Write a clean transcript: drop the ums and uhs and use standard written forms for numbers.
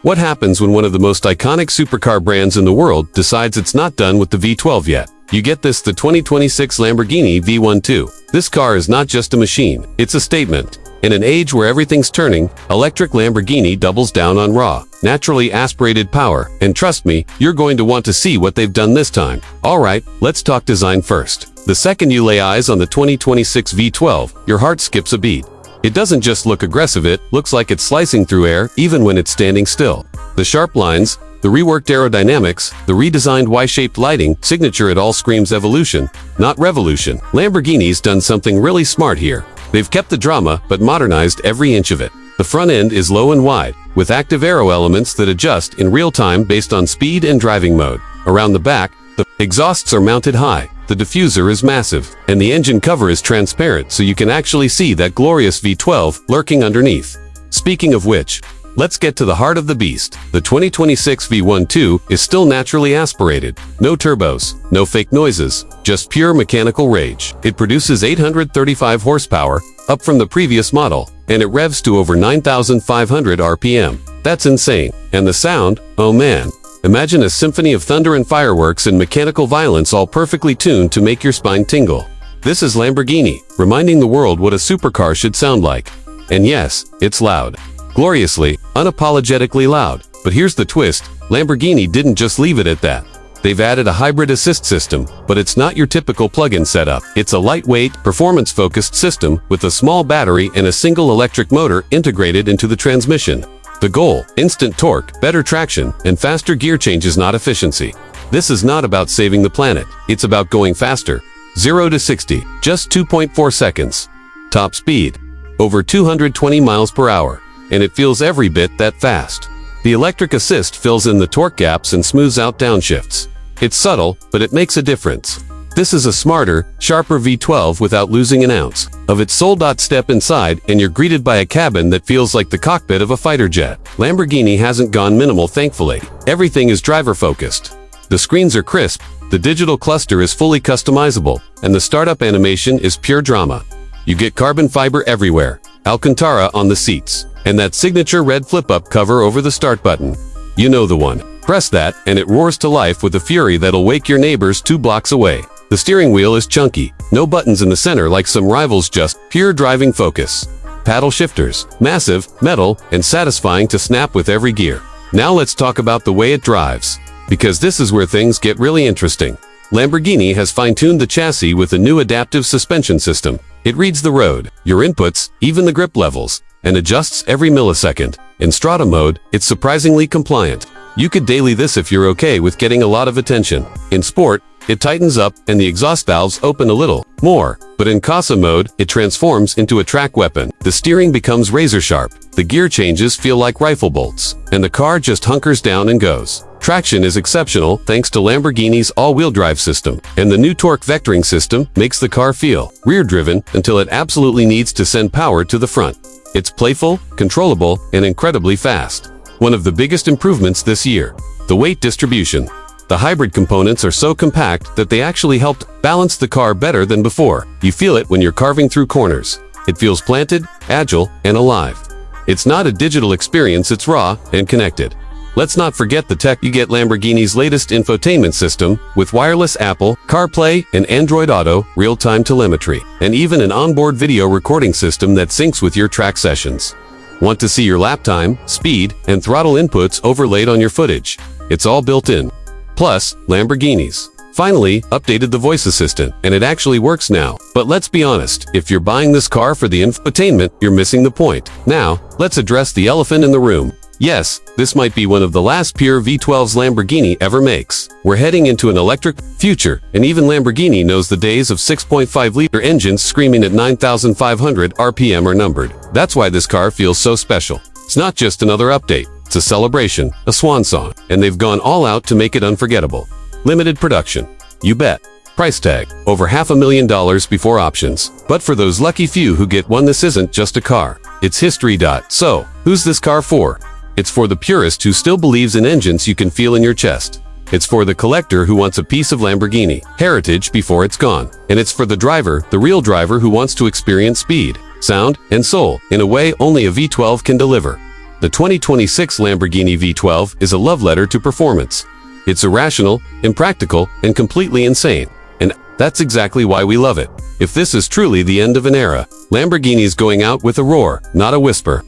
What happens when one of the most iconic supercar brands in the world decides it's not done with the V12 yet? You get this: the 2026 Lamborghini V12. This car is not just a machine, it's a statement. In an age where everything's turning, electric Lamborghini doubles down on raw, naturally aspirated power, and trust me, you're going to want to see what they've done this time. Alright, let's talk design first. The second you lay eyes on the 2026 V12, your heart skips a beat. It doesn't just look aggressive, it looks like it's slicing through air even when it's standing still. The sharp lines, the reworked aerodynamics, the redesigned Y-shaped lighting signature, it all screams evolution, not revolution. Lamborghini's done something really smart here. They've kept the drama but modernized every inch of it. The front end is low and wide, with active aero elements that adjust in real time based on speed and driving mode. Around the back, the exhausts are mounted high, the diffuser is massive, and the engine cover is transparent so you can actually see that glorious V12 lurking underneath. Speaking of which, let's get to the heart of the beast. The 2026 V12 is still naturally aspirated. No turbos, no fake noises, just pure mechanical rage. It produces 835 horsepower, up from the previous model, and it revs to over 9,500 RPM. That's insane. And the sound, oh man. Imagine a symphony of thunder and fireworks and mechanical violence, all perfectly tuned to make your spine tingle. This is Lamborghini, reminding the world what a supercar should sound like. And yes, it's loud. Gloriously, unapologetically loud. But here's the twist: Lamborghini didn't just leave it at that. They've added a hybrid assist system, but it's not your typical plug-in setup. It's a lightweight, performance-focused system with a small battery and a single electric motor integrated into the transmission. The goal: instant torque, better traction, and faster gear changes, not efficiency. This is not about saving the planet. It's about going faster. 0 to 60, just 2.4 seconds. Top speed, over 220 miles per hour. And it feels every bit that fast. The electric assist fills in the torque gaps and smooths out downshifts. It's subtle, but it makes a difference. This is a smarter, sharper V12 without losing an ounce of its soul. Step inside, and you're greeted by a cabin that feels like the cockpit of a fighter jet. Lamborghini hasn't gone minimal, thankfully. Everything is driver-focused. The screens are crisp, the digital cluster is fully customizable, and the startup animation is pure drama. You get carbon fiber everywhere, Alcantara on the seats, and that signature red flip-up cover over the start button. You know the one. Press that, and it roars to life with a fury that'll wake your neighbors 2 blocks away. The steering wheel is chunky, no buttons in the center like some rivals, just pure driving focus. Paddle shifters, massive, metal, and satisfying to snap with every gear. Now let's talk about the way it drives, because this is where things get really interesting. Lamborghini has fine-tuned the chassis with a new adaptive suspension system. It reads the road, your inputs, even the grip levels, and adjusts every millisecond. In Strata mode, it's surprisingly compliant. You could daily this if you're okay with getting a lot of attention. In Sport, it tightens up and the exhaust valves open a little more. But in Casa mode, it transforms into a track weapon. The steering becomes razor sharp, the gear changes feel like rifle bolts, and the car just hunkers down and goes. Traction is exceptional thanks to Lamborghini's all-wheel drive system, and the new torque vectoring system makes the car feel rear-driven until it absolutely needs to send power to the front. It's playful, controllable, and incredibly fast. One of the biggest improvements this year: the weight distribution. The hybrid components are so compact that they actually helped balance the car better than before. You feel it when you're carving through corners. It feels planted, agile, and alive. It's not a digital experience, it's raw and connected. Let's not forget the tech. You get Lamborghini's latest infotainment system with wireless Apple CarPlay and Android Auto, real-time telemetry, and even an onboard video recording system that syncs with your track sessions. Want to see your lap time, speed, and throttle inputs overlaid on your footage? It's all built in. Plus, Lamborghini's finally updated the voice assistant, and it actually works now. But let's be honest, if you're buying this car for the infotainment, you're missing the point. Now, let's address the elephant in the room. Yes, this might be one of the last pure V12s Lamborghini ever makes. We're heading into an electric future, and even Lamborghini knows the days of 6.5-liter engines screaming at 9,500 RPM are numbered. That's why this car feels so special. It's not just another update. It's a celebration, a swan song, and they've gone all out to make it unforgettable. Limited production. You bet. Price tag: over $500,000 before options. But for those lucky few who get one, this isn't just a car. It's history. So, who's this car for? It's for the purist who still believes in engines you can feel in your chest. It's for the collector who wants a piece of Lamborghini heritage before it's gone. And it's for the driver, the real driver, who wants to experience speed, sound, and soul in a way only a V12 can deliver. The 2026 Lamborghini V12 is a love letter to performance. It's irrational, impractical, and completely insane. And that's exactly why we love it. If this is truly the end of an era, Lamborghini's going out with a roar, not a whisper.